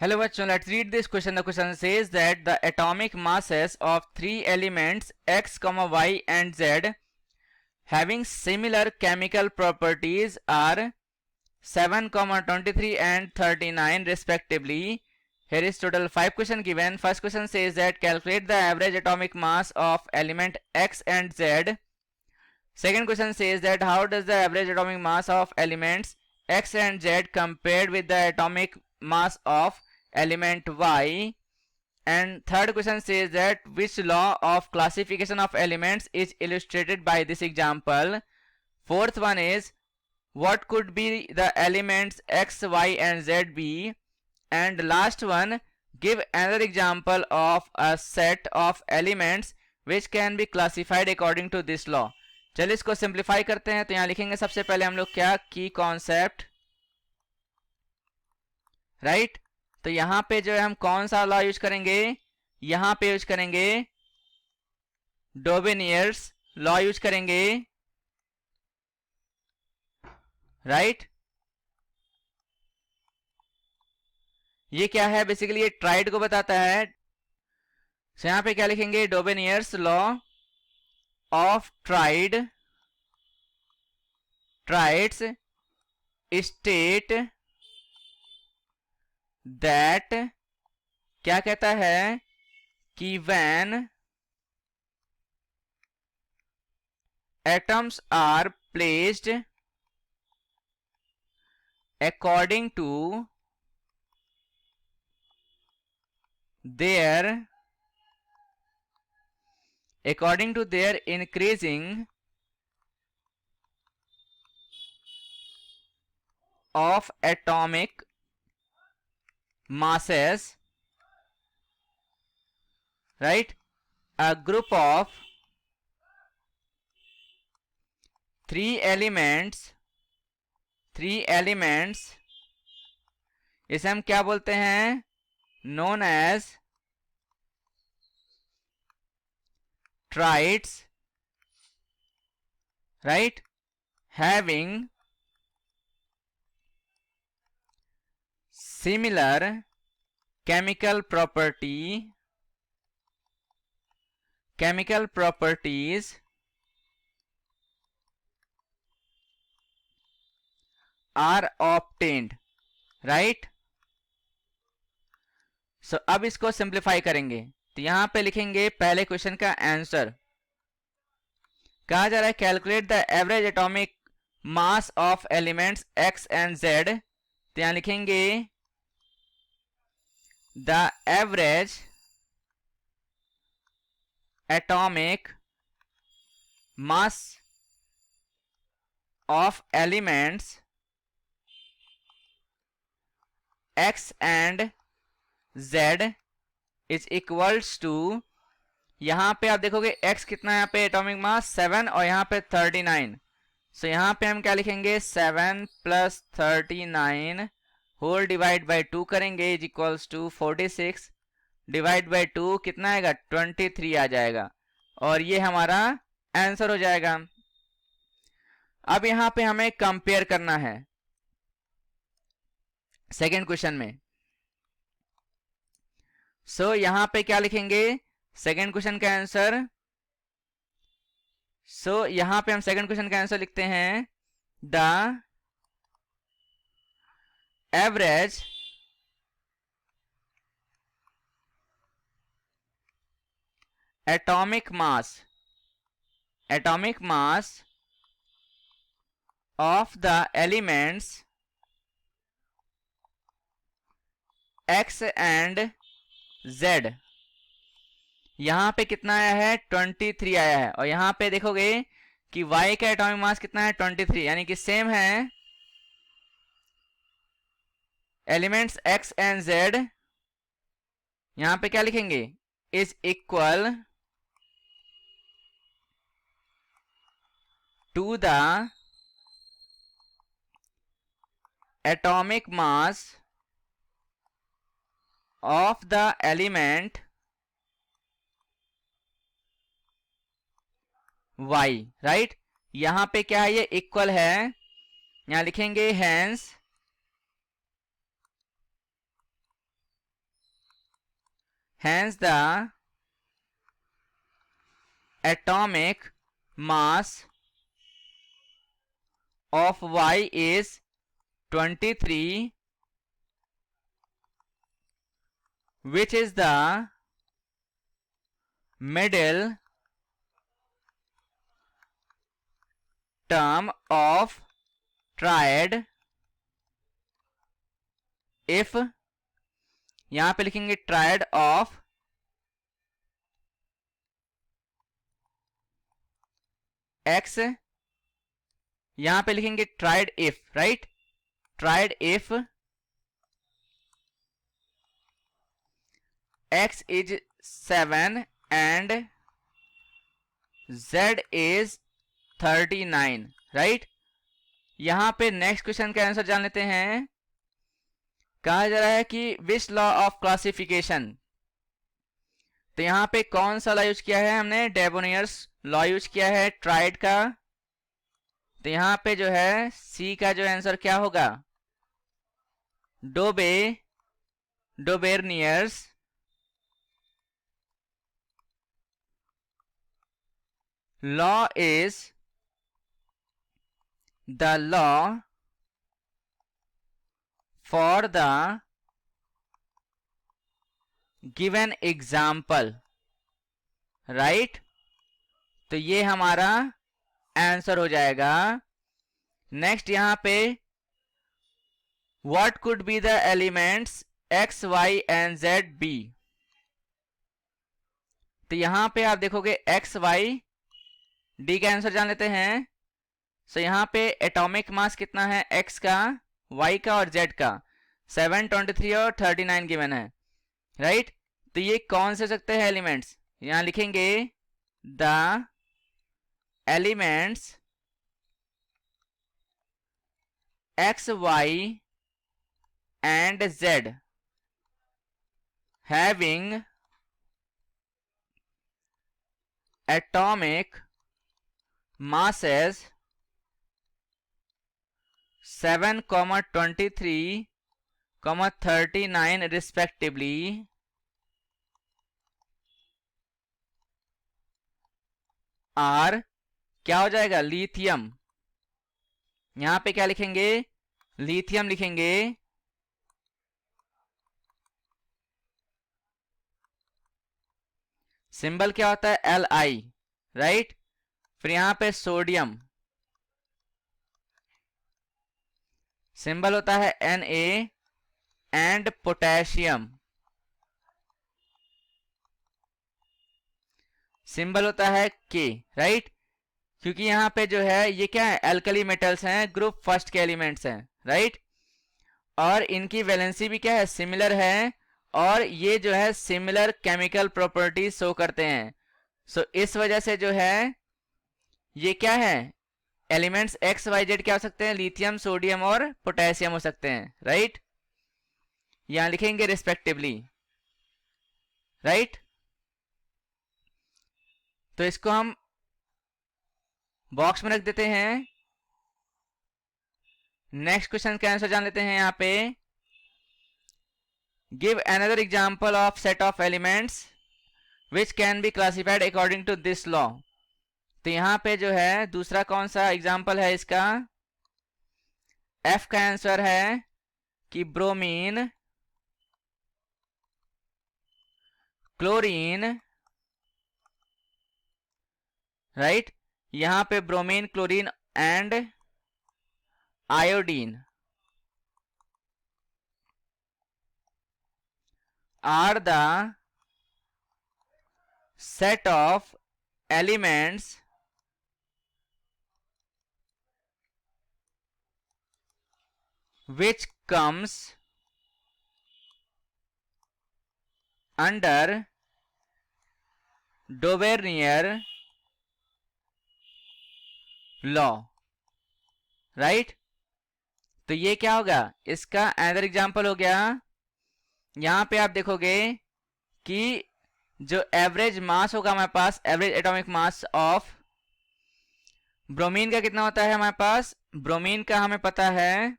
Hello bachon, let's read this question. The question says that the atomic masses of three elements x, y and z having similar chemical properties are 7, 23 and 39 respectively. Here is total 5 question given. First question says that calculate the average atomic mass of element x and z. Second question says that how does the average atomic mass of elements x and z compared with the atomic mass of element y. And third question says that which law of classification of elements is illustrated by this example. Fourth one is what could be the elements x, y and z be. And last one, give another example of a set of elements which can be classified according to this law. चलिए इसको simplify करते हैं. तो यहां लिखेंगे सबसे पहले हम लोग क्या, की कॉन्सेप्ट, राइट. तो यहां पे जो है हम कौन सा लॉ यूज करेंगे, यहां पे यूज करेंगे डोबेनियर्स लॉ यूज करेंगे, राइट. ये क्या है, बेसिकली ये ट्राइड को बताता है. तो यहां पे क्या लिखेंगे, Dobereiner's law of triads state that, क्या कहता है कि when atoms are placed according to their increasing of atomic masses, right, a group of three elements इसे हम क्या बोलते हैं, known as triads, right, having similar chemical properties are obtained, right. सो अब इसको सिंप्लीफाई करेंगे. तो यहां पे लिखेंगे पहले क्वेश्चन का आंसर. कहा जा रहा है calculate the average atomic mass of elements X and Z. तो यहां लिखेंगे the average atomic mass of elements X and z is equals to, यहां पे आप देखोगे x कितना है, यहाँ पे एटॉमिक मास 7 और यहाँ पे 39. सो यहाँ पे हम क्या लिखेंगे, 7 प्लस 39 होल डिवाइड बाई 2 करेंगे is equals to 46 divide by 2 कितना आएगा, 23 आ जाएगा. और ये हमारा आंसर हो जाएगा. अब यहाँ पे हमें कंपेयर करना है सेकेंड क्वेश्चन में. सो यहां पे क्या लिखेंगे, सेकेंड क्वेश्चन का आंसर. सो यहां पे हम सेकेंड क्वेश्चन का आंसर लिखते हैं the average atomic mass of the elements X and z. यहां पे कितना आया है, 23 आया है. और यहां पे देखोगे कि y का एटॉमिक मास कितना है, 23, यानी कि सेम है. एलिमेंट्स x एंड z यहां पे क्या लिखेंगे, is equal to the atomic mass of the element y, right. यहां पे क्या है, ये इक्वल है. यहां लिखेंगे hence hence the atomic mass of Y is 23, which is the middle term of triad if, यहां पे लिखेंगे triad of x, यहां पे लिखेंगे triad if, right? triad if x is 7 and z is 39, right? यहां पे नेक्स्ट क्वेश्चन का answer जान लेते हैं। कहा जा रहा है कि विच लॉ ऑफ क्लासिफिकेशन, तो यहां पे कौन सा लॉ यूज किया है हमने? डेबोनियर्स लॉ यूज किया है ट्राइड का। तो यहां पे जो है सी का जो आंसर क्या होगा? डोबेर्नियर्स law is the law for the given example, right? तो ये हमारा आंसर हो जाएगा। नेक्स्ट यहां पे what could be the elements x, y and z be, तो यहां पे आप देखोगे x, y, डी का आंसर जान लेते हैं। सो यहां पे एटॉमिक मास कितना है? x का, y का और z का 7, 23 और 39 गिवन है, राइट? तो ये कौन से सकते हैं एलिमेंट्स? यहां लिखेंगे the elements x, y and z having atomic masses 7, 23, 39 respectively are, क्या हो जाएगा? लिथियम। यहां पे क्या लिखेंगे? लिथियम लिखेंगे। सिंबल क्या होता है? Li, right? फिर यहां पे सोडियम, सिंबल होता है Na, एंड पोटेशियम, सिंबल होता है K, राइट? क्योंकि यहां पे जो है ये क्या है? एल्कली मेटल्स हैं, ग्रुप फर्स्ट के एलिमेंट्स हैं, राइट? और इनकी वैलेंसी भी क्या है? सिमिलर है, और ये जो है सिमिलर केमिकल प्रॉपर्टीज शो करते हैं। सो इस वजह से जो है ये क्या है? एलिमेंट्स एक्स, वाई, जेड क्या हो सकते हैं? लिथियम, सोडियम और पोटेशियम हो सकते हैं, राइट? यहां लिखेंगे रिस्पेक्टिवली, राइट? तो इसको हम बॉक्स में रख देते हैं। नेक्स्ट क्वेश्चन का आंसर जान लेते हैं। यहां पे give another example of set of elements which can be classified according to this law. तो यहां पे जो है दूसरा कौन सा एग्जांपल है इसका? एफ का आंसर है कि ब्रोमीन, क्लोरीन, राइट? यहां पे bromine, chlorine and iodine are the set of elements which comes under Dobereiner law, right? तो ये क्या होगा? इसका अनदर एग्जांपल हो गया। यहां पे आप देखोगे कि जो एवरेज मास होगा हमारे पास, average atomic mass of bromine का कितना होता है हमारे पास? ब्रोमीन का हमें पता है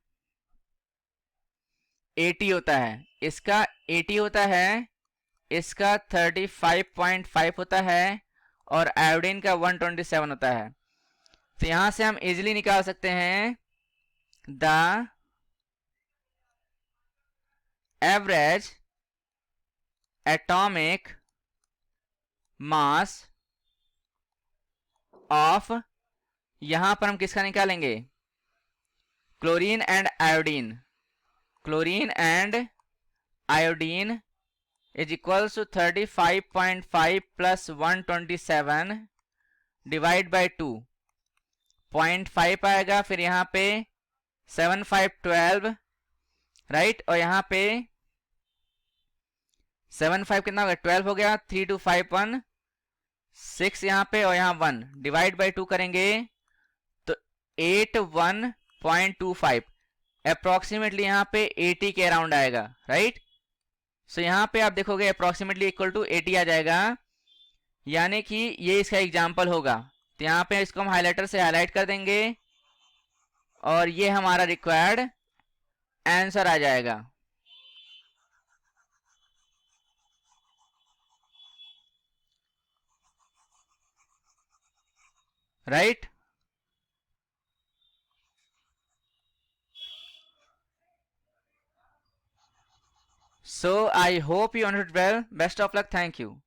80 होता है, इसका 80 होता है इसका 35.5 होता है और आयोडीन का 127 होता है। तो यहां से हम इजीली निकाल सकते हैं the average atomic mass of, यहां पर हम किसका निकालेंगे, chlorine and iodine, chlorine and iodine is equals to 35.5 plus 127 divide by 2, 0.5 आएगा, फिर यहाँ पे 7 5 12, राइट, और यहाँ पे 7 5 कितना हो गया, 12 हो गया, 3 2 5 1 6 यहाँ पे और यहाँ 1 डिवाइड बाई 2 करेंगे तो 81.25 अप्रोक्सीमेटली यहाँ पे 80 के अराउंड आएगा, राइट। सो यहाँ पे आप देखोगे अप्रोक्सीमेटली इक्वल टू 80 आ जाएगा, यानी कि ये इसका एग्जाम्पल होगा। तो यहाँ पे इसको हम हाईलाइटर से हाईलाइट कर देंगे और ये हमारा रिक्वायर्ड आंसर आ जाएगा, right. So I hope you understood well. Best of luck. Thank you.